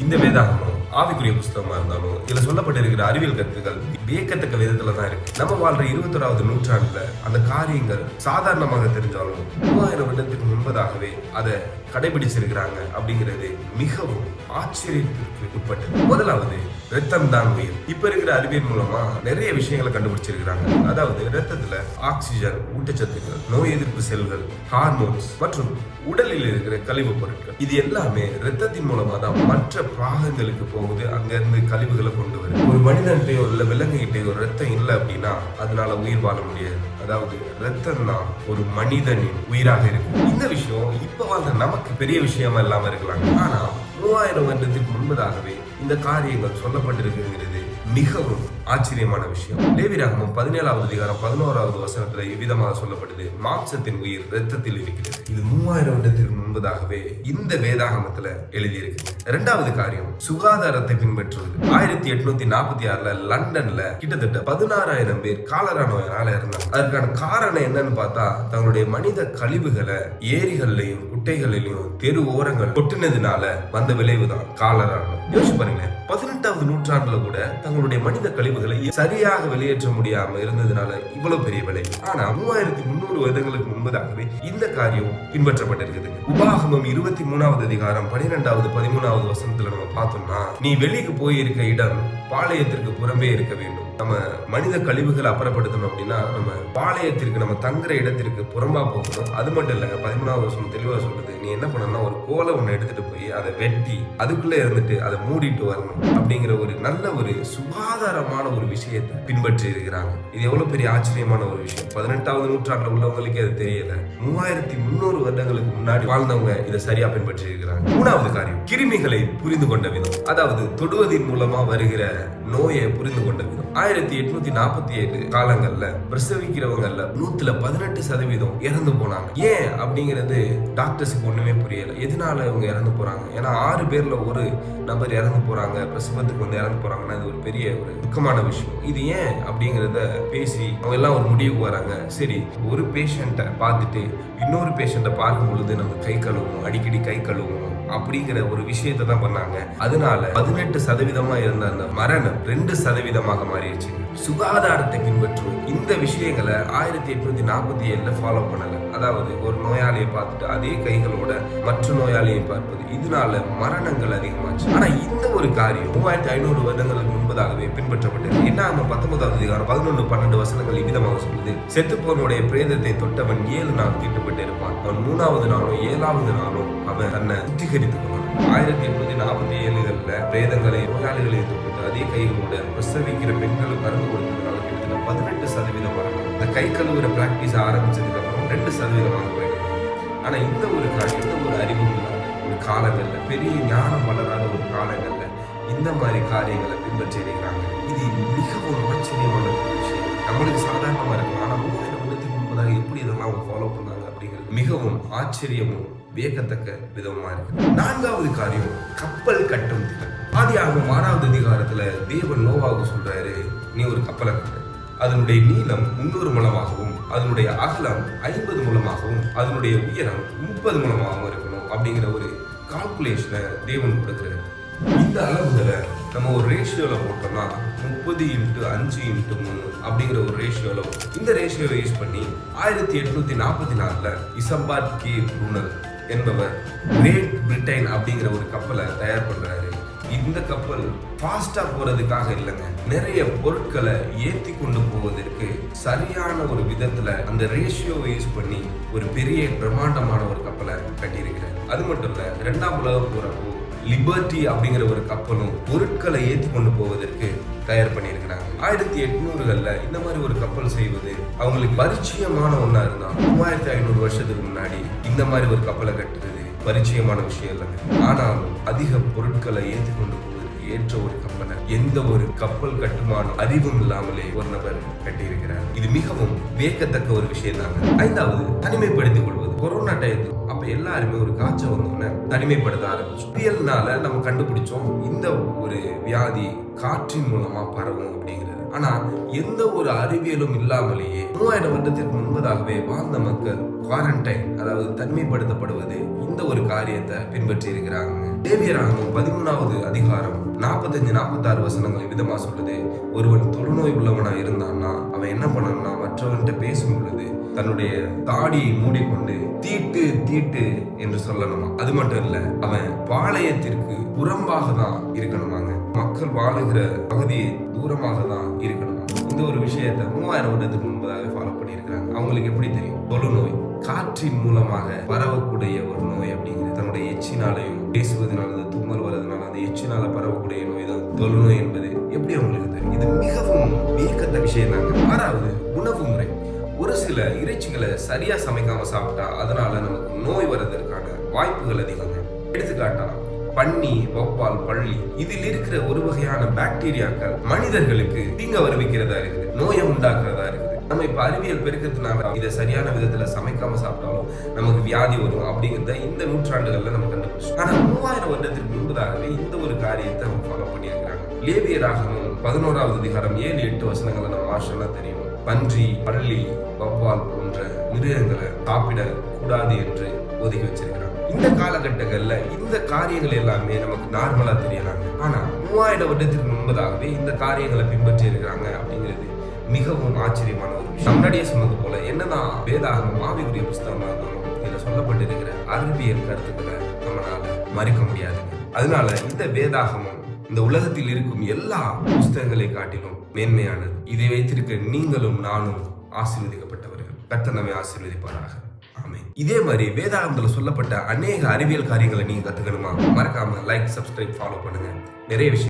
இந்த வேதாகமம் ஆவிக்குரிய புஸ்தகமா இருந்தாலும் இதுல சொல்லப்பட்டிருக்கிற அறிவியல் கருத்துக்கள் வியக்கத்தக்க விதத்துல தான் இருக்கு. நம்ம வாழ்ற 21வது நூற்றாண்டுல அந்த காரியங்கள் சாதாரணமாக தெரிஞ்சாலும் 3000 வருடத்துக்கு முன்பதாகவே அதை கடைபிடிச்சிருக்கிறாங்க அப்படிங்கிறது மிகவும் ஆச்சரியத்திற்கு உட்பட்டது. முதலாவது, ரத்தம் தான் உயிர். இப்ப இருக்கிற அறிவியல் மூலமா நிறைய விஷயங்களை கண்டுபிடிச்சிருக்கிறாங்க. அதாவது ரத்தத்துல ஆக்சிஜன், ஊட்டச்சத்துக்கள், நோய் எதிர்ப்பு செல்கள், ஹார்மோன்ஸ் மற்றும் உடலில் இருக்கிற கழிவு பொருட்கள், இது எல்லாமே ரத்தத்தின் மூலமா தான் மற்ற பாகங்களுக்கு போகுது. அங்க இருந்து கழிவுகளை கொண்டு வருது. ஒரு மனிதன்கிட்டயோ இல்ல விலங்குகிட்டயோ ரத்தம் இல்லை அப்படின்னா அதனால உயிர் வாழ முடியாது. அதாவது ரத்தம் தான் ஒரு மனிதனின் உயிராக இருக்கு. இந்த விஷயம் இப்ப வாழ்ந்த நமக்கு பெரிய விஷயமா இல்லாம இருக்கலாம். ஆனா 3000 வருடத்துக்கு முன்பதாகவே இந்த காரியங்கள் சொல்லப்பட்டிருக்குங்கிறது மிகவும் ஆச்சரியமான விஷயம். லேவியராகமம் 17வது அதிகாரம் 11வது வசனத்துல இவ்விதமாக சொல்லப்படுது, மாம்சத்தின் உயிர் ரத்தத்தில் இருக்கிறது. இது 3000 வருடத்திற்கு முன்பதாகவே இந்த வேதாகமத்துல எழுதியிருக்கு. இரண்டாவது காரியம், சுகாதாரத்தை பின்பற்றுவது. 1846ல லண்டன்ல கிட்டத்தட்ட 16,000 பேர் காலரா நோயால இருந்தாங்க. அதற்கான காரணம் என்னன்னு பார்த்தா, தங்களுடைய மனித கழிவுகளை ஏரிகள்லையும் குட்டைகளிலையும் தெரு ஓரங்கள் கொட்டினதுனால வந்த விளைவுதான் காலரா. யோசிச்சு பாருங்க, 18வது நூற்றாண்டுல கூட தங்களுடைய மனித கழிவுகளை சரியாக வெளியேற்ற முடியாம இருந்ததுனால இவ்வளவு பெரிய விளைவு. ஆனா 3300 வருடங்களுக்கு முன்பதாகவே இந்த காரியம் பின்பற்றப்பட்டிருக்குது. உபாகமம் 23வது அதிகாரம் 12வது 13வது வசனத்துல நம்ம பார்த்தோம்னா, நீ வெளிக்கு போயிருக்க இடம் பாளையத்திற்கு புறம்பே இருக்க வேண்டும். நம்ம மனித கழிவுகளை அப்புறப்படுத்தணும் அப்படின்னா நம்ம பாளையத்திற்கு, நம்ம தங்குற இடத்திற்கு புறம்பா போகணும். அது மட்டும் இல்லைங்க, 13வது வருஷம் தெளிவா சொல்லுது, நீ என்ன பண்ணணும்னா ஒரு கோலை ஒண்ணு எடுத்துட்டு போய் அதை வெட்டி அதுக்குள்ள இருந்துட்டு அதை மூடிட்டு வரணும் அப்படிங்கிற ஒரு நல்ல ஒரு சுகாதாரமான ஒரு விஷயத்தை பின்பற்றி இருக்கிறாங்க. இது எவ்வளவு பெரிய ஆச்சரியமான ஒரு விஷயம். 18வது நூற்றாண்டுல உள்ளவங்களுக்கே அது தெரியல. 3300 வருடங்களுக்கு முன்னாடி வாழ்ந்தவங்க இதை சரியா பின்பற்றி இருக்கிறாங்க. மூணாவது காரியம், கிருமிகளை புரிந்து கொண்ட விதம். அதாவது தொடுவதின் மூலமா வருகிற நோயை புரிந்து கொண்ட விதம். 1847 காலங்கள்ல பிரசவிக்கிறவங்கல்ல 118% இறந்து போனாங்க. ஏன் அப்படிங்கிறது டாக்டர்ஸுக்கு ஒண்ணுமே புரியல. எதனால இவங்க இறந்து போறாங்க? ஏன்னா 6 பேர்ல ஒரு நபர் இறந்து போறாங்க, பிரசவத்துக்கு வந்து இறந்து போறாங்கன்னா இது ஒரு பெரிய ஒரு துக்கமான விஷயம். இது ஏன் அப்படிங்கிறத பேசி அவங்க எல்லாம் ஒரு முடிவுக்கு வராங்க. சரி, ஒரு பேஷண்ட்டை பார்த்துட்டு இன்னொரு பேஷண்ட்டை பார்க்கும் பொழுது நம்ம கை கழுவுவோம், அடிக்கடி கை கழுவுவோம் அப்படிங்கிற ஒரு விஷயத்தை தான் பண்ணாங்க. அதனால 18% இருந்த அந்த மரணம் 2% மாறிடுச்சு. சுகாதாரத்தை பின்பற்றும் இந்த விஷயங்களை 1847 ஃபாலோ பண்ணல. அதாவது ஒரு நோயாளியை பார்த்துட்டு அதே கைகளோட மற்ற நோயாளியை பார்ப்பது, இதனால மரணங்கள் அதிகமாச்சு. ஆனா இந்த ஒரு காரியம் 3500 வருடங்களுக்கு முன்பதாகவே பின்பற்றப்பட்டது. என்ன 19வது அதிகாரம் 11-12 வசனங்கள் இவ்விதமாக சொல்லுது, செத்துப்போனுடைய பிரேதத்தை தொட்டவன் 7 நாள் தீட்டுப்பட்டு இருப்பான். அவன் 3வது நாளும் 7வது நாளும் அவன் தன்னை சுத்திகரித்துக் கொள்வான். 1847 பிரேதங்களை நோயாளிகளை தொட்டு அதே கைகளோட பிரசவிக்கிற பெண்களுக்கு கலந்து கொடுத்ததுனால கிட்டத்தட்ட 18% வரணும். இந்த கை கழுவுற பிராக்டிஸ் ஆரம்பிச்சதுக்கு அப்புறம் 2% போயிடும். ஆனா இந்த ஒரு காரியம், இந்த ஒரு அறிவு இல்லாத ஒரு காலங்கள்ல, பெரிய ஞானம் வளராத ஒரு காலங்கள்ல இந்த மாதிரி காரியங்களை பின்பற்றி இருக்கிறாங்க. இது மிகவும் ஆச்சரியமான ஒரு விஷயம். நம்மளுக்கு சாதாரணமா இருக்கும். ஆனா 3000 வருடத்துக்கு முன்பதாக எப்படி இதெல்லாம் அவங்க ஃபாலோ பண்ணாங்க அப்படிங்கிறது மிகவும் ஆச்சரியமும் வியக்கத்தக்க விதமா இருக்கு. 4வது காரியம், கப்பல் கட்டும் திறன். ஆதியாகமம் 6வது அதிகாரத்துல தேவன் நோவாவுக்கு சொல்றாரு, நீ ஒரு கப்பலை கட்டு. அதனுடைய நீளம் 300 முழமாகவும் அதனுடைய அகலம் 50 முழமாகவும் அதனுடைய உயரம் 30 முழமாகவும் இருக்கணும் அப்படிங்கிற ஒரு கால்குலேஷனை தேவன் கொடுக்கிறார். இந்த அளவுகளை நம்ம ஒரு ரேஷியோல போட்டோம்னா 30x5x3 அப்படிங்கிற ஒரு ரேஷியோல, இந்த ரேஷியோவை யூஸ் பண்ணி 1844 இசம்பாட் கே ப்ரூனல் என்பவர் கிரேட் பிரிட்டன் அப்படிங்கிற ஒரு கப்பலை தயார் பண்றாரு. இந்த கப்பல் ஃபாஸ்டா போறதுக்காக இல்லைங்க, நிறைய பொருட்களை ஏற்றி கொண்டு போவதற்கு சரியான ஒரு விதத்துல அந்த ரேஷியோவை யூஸ் பண்ணி ஒரு பெரிய பிரம்மாண்டமான ஒரு கப்பலை கட்டியிருக்கிறார். அது மட்டும் இல்ல, 2ஆம் உலக போறப்போ லிபர்ட்டி அப்படிங்கிற ஒரு கப்பலும் பொருட்களை ஏற்றி கொண்டு போவதற்கு தயார் பண்ணியிருக்கிறாங்க. 1800களில் இந்த மாதிரி ஒரு கப்பல் செய்வது அவங்களுக்கு பரிச்சயமான ஒன்றா இருந்தாங்க. 3500 வருஷத்துக்கு முன்னாடி இந்த மாதிரி ஒரு கப்பலை கட்டுறது பரிச்சயமான விஷயம் இல்லைங்க. ஆனாலும் அதிக பொருட்களை ஏற்றி கொண்டு போவதற்கு ஏற்ற ஒரு கப்பலை எந்த ஒரு கப்பல் கட்டுமான அறிவும் இல்லாமலே ஒரு நபர் கட்டியிருக்கிறார். இது மிகவும் வியக்கத்தக்க ஒரு விஷயம் தாங்க. 5வது, தனிமைப்படுத்திக் கொள்வது. கொரோனா டயத்தில் அப்ப எல்லாருமே ஒரு காய்ச்சல் வந்தோடனே தனிமைப்படுத்த ஆரம்பிச்சோம். புயல்னால நம்ம கண்டுபிடிச்சோம் இந்த ஒரு வியாதி காற்றின் மூலமா பரவும் அப்படிங்கிறது. ஆனா எந்த ஒரு அறிவியலும் இல்லாமலேயே 3000 வருடத்திற்கு முன்பதாகவே வாழ்ந்த மக்கள் குவாரண்டைன், அதாவது தனிமைப்படுத்தப்படுவது, இந்த ஒரு காரியத்தை பின்பற்றி இருக்கிறாங்க. லேவியராகமம் 13வது அதிகாரம் 45-46 வசனங்களை விதமா சொல்லுது. ஒருவன் தொழுநோய் உள்ளவனா இருந்தான்னா அவன் என்ன பண்ணணும்னா மற்றவன்கிட்ட பேசும் பொழுது தன்னுடைய தாடியை மூடிக்கொண்டு தீட்டு தீட்டு என்று சொல்லணுமா. அது மட்டும் இல்ல, அவன் பாளையத்திற்கு புறம்பாக தான் இருக்கணுமாங்க. மக்கள் வாழுகிற பகுதியை தூரமாக தான் இருக்கணுமா. இந்த ஒரு விஷயத்தை 3000 வருடத்துக்கு முன்பதாக ஃபாலோ பண்ணியிருக்கிறாங்க. அவங்களுக்கு எப்படி தெரியும்? தொழுநோய் காற்றின் மூலமாக பரவக்கூடிய ஒரு நோய் அப்படிங்கிறது. தன்னுடைய எச்சினாலையும் பேசுவதனால தும்மல் வரதுனால அந்த எச்சினால பரவக்கூடிய நோய் தான் தொழுநோய் என்பது எப்படி அவங்களுக்கு தெரியும்? இது மிகவும் வியக்கத்த விஷயம் தாங்க. 6வது, உணவு முறை. ஒரு சில இறைச்சிகளை சரியா சமைக்காம சாப்பிட்டா அதனால நமக்கு நோய் வர்றதற்கான வாய்ப்புகள் அதிகங்க. எடுத்துக்காட்டா பன்னி, வௌவால், பள்ளி இதில் இருக்கிற ஒரு வகையான பாக்டீரியாக்கள் மனிதர்களுக்கு தீங்க வருவிக்கிறதா இருக்குது, நோயை உண்டாக்குறதா இருக்குது. நம்ம இப்ப அறிவியல் பெருக்கிறதுனால இதை சரியான விதத்துல சமைக்காம சாப்பிட்டாலும் நமக்கு வியாதி வரும் அப்படிங்கிறத இந்த நூற்றாண்டுகள்ல நம்ம கண்டுபிடிச்சோம். ஆனா 3000 வருடத்துக்கு முன்பதாகவே இந்த ஒரு காரியத்தை அவங்க ஃபாலோ பண்ணியிருக்கிறாங்க. லேவியராகமம் 11வது அதிகாரம் 7-8 வசனங்களை நம்ம வாசிச்சோம்னா தெரியும். பன்றி, பள்ளி, வௌவால் போன்ற மிருகங்களை சாப்பிட கூடாது என்று ஒதுக்கி வச்சிருக்கிறாங்க. இந்த காலகட்டங்கள்ல இந்த காரியங்கள் எல்லாமே நமக்கு நார்மலா தெரியறாங்க. ஆனா 3000 வருடத்துக்கு முன்பதாகவே இந்த காரியங்களை பின்பற்றி இருக்கிறாங்க அப்படிங்கிறது மிகவும் ஆச்சரியமான ஒரு விஷயம். முன்னாடியே சொன்னது போல என்னதான் வேதாகமம் ஆவிக்குரிய புஸ்தகமா இருந்தாலும் இதுல சொல்லப்பட்டிருக்கிற அறிவியல் கருத்துக்களை நம்மளால மறுக்க முடியாது. அதனால இந்த வேதாகமம் இந்த உலகத்தில் இருக்கும் எல்லா புஸ்தகங்களை காட்டிலும் மேன்மையானது. இதை வைத்திருக்க நீங்களும் நானும் ஆசீர்வதிக்கப்பட்டவர்கள். கர்த்தர் நம்மை ஆசீர்வதிப்பாராக. ஆமென். இதே மாதிரி வேதாகமத்துல சொல்லப்பட்ட அநேக அறிவியல் காரியங்களை நீங்க கத்துக்கணுமா? மறக்காம லைக், சப்ஸ்கிரைப், ஃபாலோ பண்ணுங்க. நிறைய விஷயம்